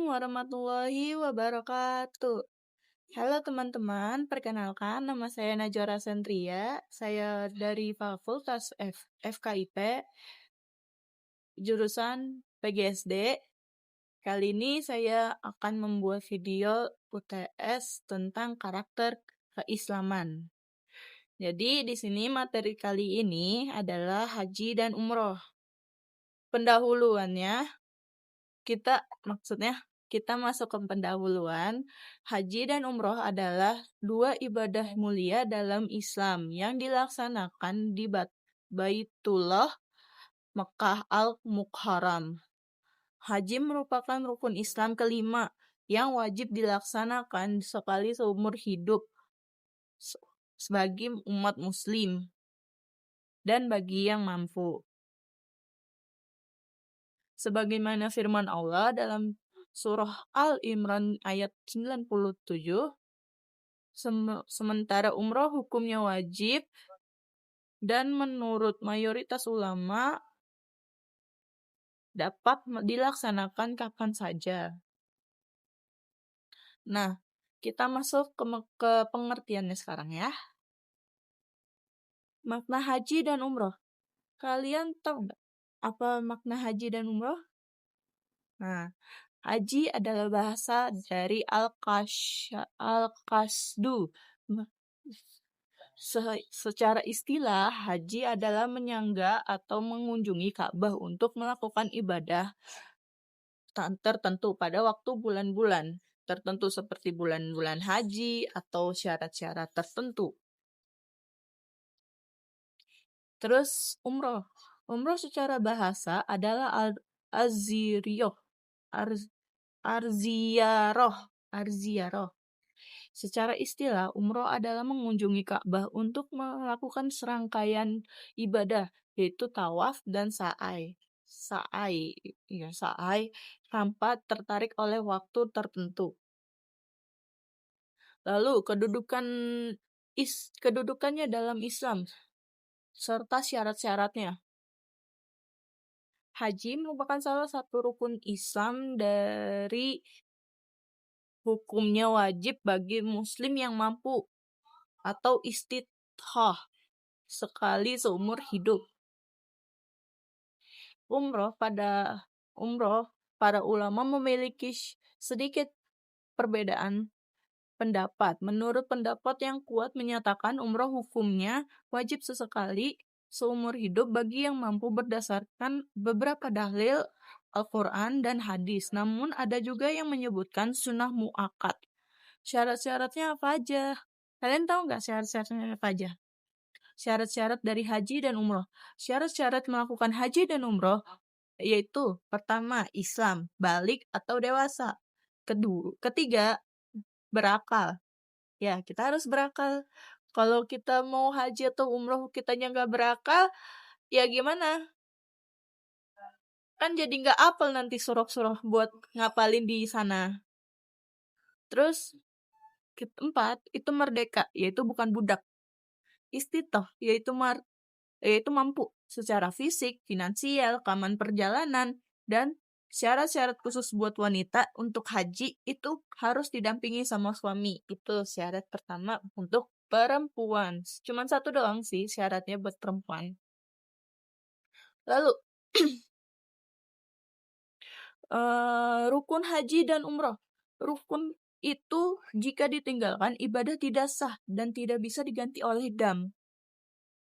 warahmatullahi wabarakatuh. Halo teman-teman, perkenalkan nama saya Najwa Sentria. Saya dari Fakultas FKIP, jurusan PGSD. Kali ini saya akan membuat video UTS tentang karakter keislaman. Jadi di sini materi kali ini adalah haji dan umroh. Pendahuluannya kita masuk ke pendahuluan. Haji dan umroh adalah dua ibadah mulia dalam Islam yang dilaksanakan di Baitullah Mekah Al-Mukarram. Haji merupakan rukun Islam kelima yang wajib dilaksanakan sekali seumur hidup sebagai umat muslim dan bagi yang mampu. Sebagaimana firman Allah dalam surah Al-Imran ayat 97, sementara umroh hukumnya wajib dan menurut mayoritas ulama dapat dilaksanakan kapan saja. Nah, kita masuk ke pengertiannya sekarang ya. Makna haji dan umroh. Kalian tahu nggak apa makna haji dan umroh? Nah, haji adalah bahasa dari al-qasdu. Secara istilah, haji adalah menyangga atau mengunjungi Ka'bah untuk melakukan ibadah tertentu pada waktu bulan-bulan tertentu seperti bulan-bulan haji atau syarat-syarat tertentu. Terus umroh. Umroh secara bahasa adalah arziyaroh. Secara istilah, umroh adalah mengunjungi Ka'bah untuk melakukan serangkaian ibadah, yaitu tawaf dan sa'i. Sa'i tanpa tertarik oleh waktu tertentu. Lalu kedudukannya dalam Islam serta syarat-syaratnya. Haji merupakan salah satu rukun Islam dari hukumnya wajib bagi muslim yang mampu atau istithah sekali seumur hidup. Umroh, para ulama memiliki sedikit perbedaan pendapat. Menurut pendapat yang kuat menyatakan umroh hukumnya wajib sesekali seumur hidup bagi yang mampu berdasarkan beberapa dalil Al-Quran dan hadis. Namun ada juga yang menyebutkan sunnah mu'akkad. Syarat-syaratnya apa aja? Kalian tahu nggak syarat-syaratnya apa aja? Syarat-syarat dari haji dan umroh. Syarat-syarat melakukan haji dan umroh yaitu pertama, Islam, balik atau dewasa. Ketiga, berakal. Ya, kita harus berakal. Kalau kita mau haji atau umroh kitanya nggak berakal, ya gimana? Kan jadi nggak apal nanti surah-surah buat ngapalin di sana. Terus, keempat, itu merdeka, yaitu bukan budak. Istitoh, yaitu mampu secara fisik, finansial, keamanan perjalanan, dan syarat-syarat khusus buat wanita untuk haji itu harus didampingi sama suami. Itu syarat pertama untuk perempuan. Cuman satu doang sih syaratnya buat perempuan. Lalu, rukun haji dan umroh. Rukun itu jika ditinggalkan ibadah tidak sah dan tidak bisa diganti oleh dam.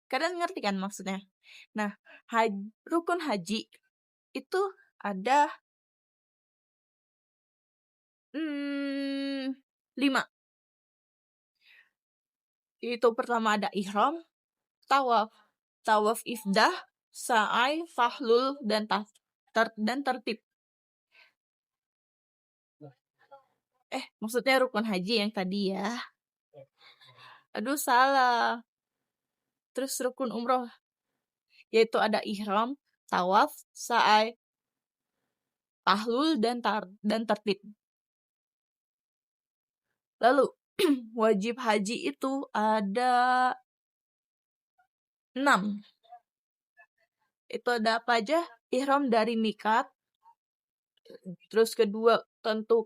Kalian ngerti kan maksudnya? Nah, rukun haji itu ada 5. Itu pertama ada ihram, tawaf ifdah, sa'i, fahlul, dan tertib. Maksudnya rukun haji yang tadi ya. Aduh, salah. Terus rukun umroh, yaitu ada ihram, tawaf, sa'i, fahlul, dan tertib. Lalu, wajib haji itu ada 6. Itu ada apa aja? Ihram dari mikat, Terus kedua,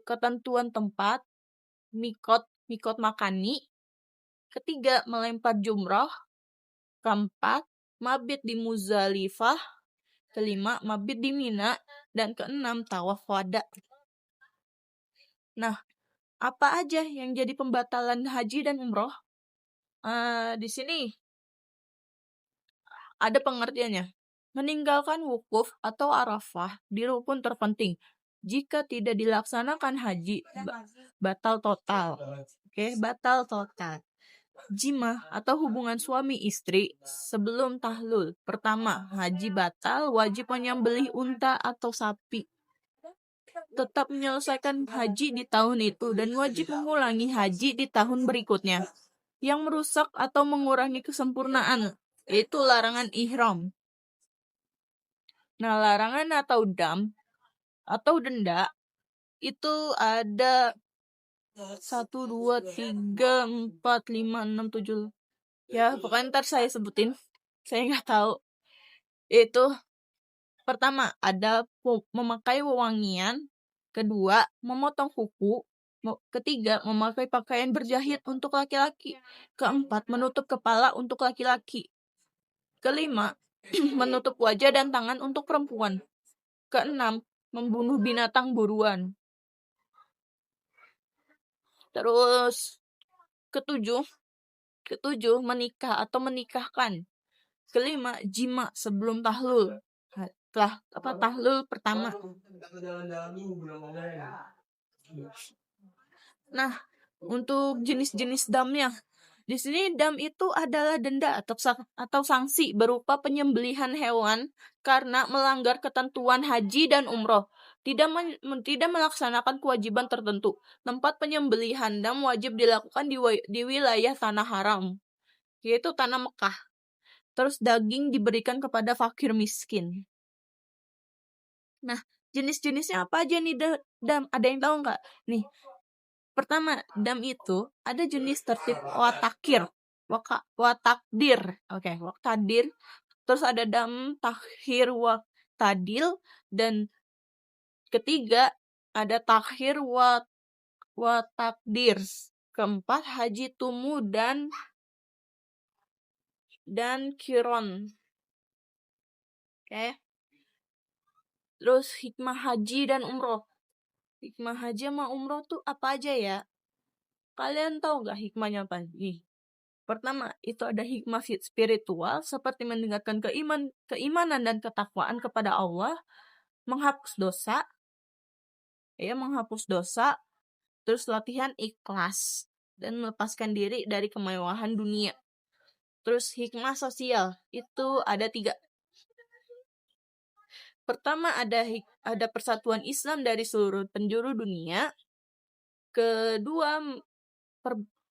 ketentuan tempat, mikot makani. Ketiga, melempar jumroh. Keempat, mabit di Muzdalifah. Kelima, mabit di Mina. Dan keenam, tawaf wada. Nah, apa aja yang jadi pembatalan haji dan umroh? Di sini ada pengertiannya. Meninggalkan wukuf atau arafah di rukun terpenting. Jika tidak dilaksanakan haji, batal total. Oke, batal total. Jima atau hubungan suami istri sebelum tahlul. Pertama, haji batal, wajib menyembelih unta atau sapi. Tetap menyelesaikan haji di tahun itu dan wajib mengulangi haji di tahun berikutnya. Yang merusak atau mengurangi kesempurnaan, yaitu larangan ihram. Nah, larangan atau denda itu ada 1, 2, 3, 4, 5, 6, 7. Ya, pokoknya ntar saya sebutin. Saya nggak tahu. Itu pertama, ada memakai wewangian. Kedua, memotong kuku. Ketiga, memakai pakaian berjahit untuk laki-laki. Keempat, menutup kepala untuk laki-laki. Kelima, menutup wajah dan tangan untuk perempuan. Keenam, membunuh binatang buruan. Terus ketujuh, menikah atau menikahkan. Kelima, jima sebelum tahlul. Tahlul pertama. Nah, untuk jenis-jenis damnya, di sini dam itu adalah denda atau sanksi berupa penyembelihan hewan karena melanggar ketentuan haji dan umroh, tidak melaksanakan kewajiban tertentu. Tempat penyembelihan dam wajib dilakukan di wilayah tanah haram, yaitu tanah Mekah. Terus daging diberikan kepada fakir miskin. Nah, jenis-jenisnya apa aja nih dam? Ada yang tahu nggak? Nih, pertama, dam itu ada jenis tertib watakdir. Oke, waktadir. Terus ada dam takhir waktadil. Dan ketiga, ada takhir watakdir. Keempat, haji tumu dan kiron. Oke. Terus hikmah haji dan umroh. Hikmah haji sama umroh tuh apa aja ya? Kalian tahu nggak hikmahnya apa? Nih. Pertama, itu ada hikmah spiritual seperti meningkatkan keimanan dan ketakwaan kepada Allah, menghapus dosa, terus latihan ikhlas dan melepaskan diri dari kemewahan dunia. Terus hikmah sosial itu ada 3. Pertama, ada persatuan Islam dari seluruh penjuru dunia. Kedua,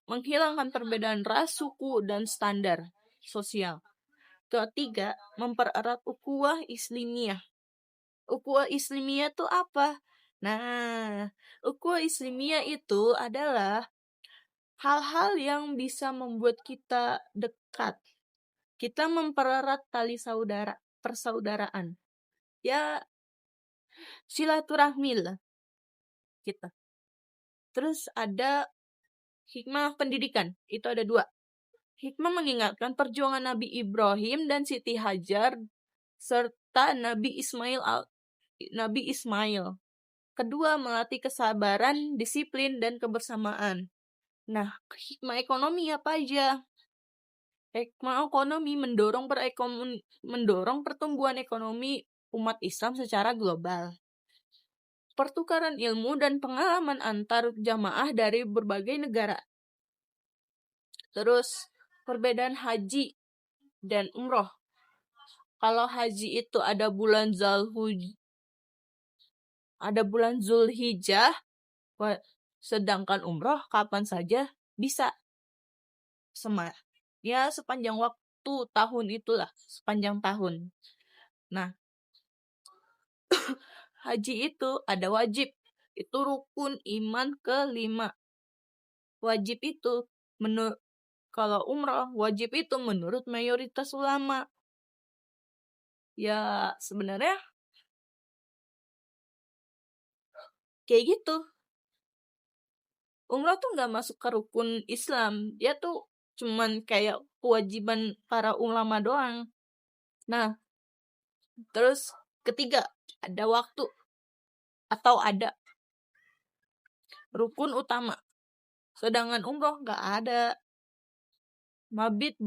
menghilangkan perbedaan ras, suku, dan standar sosial. Ketiga, mempererat ukhuwah Islamiyah. Ukhuwah Islamiyah itu apa? Nah, ukhuwah Islamiyah itu adalah hal-hal yang bisa membuat kita dekat. Kita mempererat tali persaudaraan. Ya, silaturahmi lah kita. Terus ada hikmah pendidikan. Itu ada 2. Hikmah mengingatkan perjuangan Nabi Ibrahim dan Siti Hajar serta Nabi Ismail. Kedua, melatih kesabaran, disiplin, dan kebersamaan. Nah, hikmah ekonomi apa aja? Hikmah ekonomi mendorong pertumbuhan ekonomi umat Islam secara global. Pertukaran ilmu dan pengalaman antar jamaah dari berbagai negara. Terus, perbedaan haji dan umroh. Kalau haji itu ada bulan Zulhijjah, sedangkan umroh kapan saja bisa. Ya, sepanjang waktu tahun itulah, sepanjang tahun. Nah, haji itu ada wajib. Itu rukun iman ke-5. Wajib itu kalau umroh, wajib itu menurut mayoritas ulama. Ya, sebenarnya Kayak gitu. Umroh tuh nggak masuk ke rukun Islam. Dia tuh cuman kayak kewajiban para ulama doang. Nah, terus ketiga, ada waktu atau ada rukun utama. Sedangkan umroh nggak ada. Mabit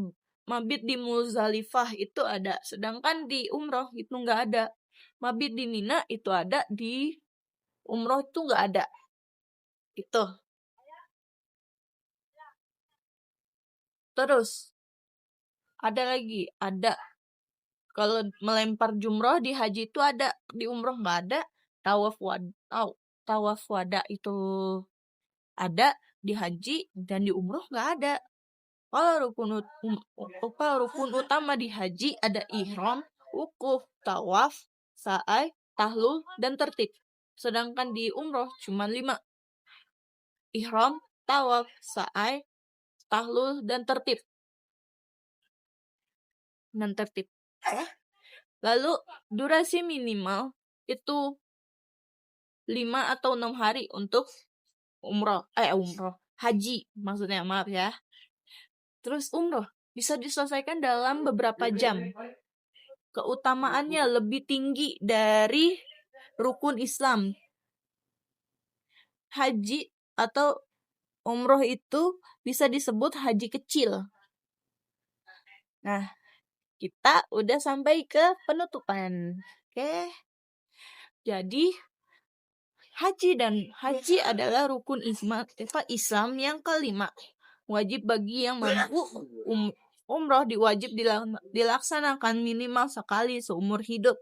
mabit di Muzdalifah itu ada, sedangkan di umroh itu nggak ada. Mabit di Mina itu ada, di umroh itu nggak ada. Itu. Terus ada lagi, ada kalau melempar jumroh di haji itu ada, di umroh nggak ada. Tawaf wada itu ada di haji, dan di umroh nggak ada. Kalau rukun utama di haji ada ihram, wukuf, tawaf, sa'i, tahlul, dan tertib. Sedangkan di umroh cuma 5. Ihram, tawaf, sa'i, tahlul, dan tertib. Ya. Lalu durasi minimal itu 5 atau 6 hari untuk umroh. Haji maksudnya, maaf ya. Terus umroh bisa diselesaikan dalam beberapa jam. Keutamaannya lebih tinggi dari rukun Islam. Haji atau umroh itu bisa disebut haji kecil. Nah, kita udah sampai ke penutupan. Oke. Jadi haji adalah rukun Islam yang kelima. Wajib bagi yang mampu. Umroh diwajib dilaksanakan minimal sekali seumur hidup.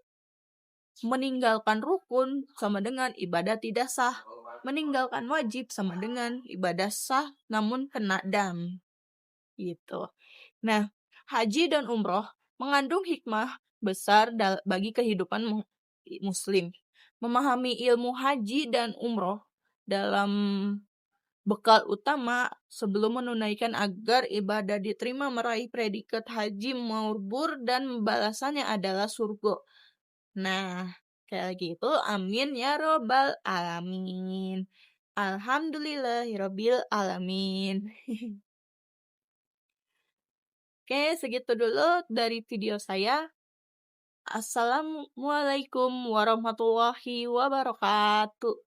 Meninggalkan rukun sama dengan ibadah tidak sah. Meninggalkan wajib sama dengan ibadah sah namun kena dam. Gitu. Nah, haji dan umroh mengandung hikmah besar bagi kehidupan muslim. Memahami ilmu haji dan umroh dalam bekal utama sebelum menunaikan agar ibadah diterima meraih predikat haji mabrur dan balasannya adalah surga. Nah, kayak gitu. Amin ya robbal alamin. Alhamdulillahirabbil alamin. Oke, segitu dulu dari video saya. Assalamualaikum warahmatullahi wabarakatuh.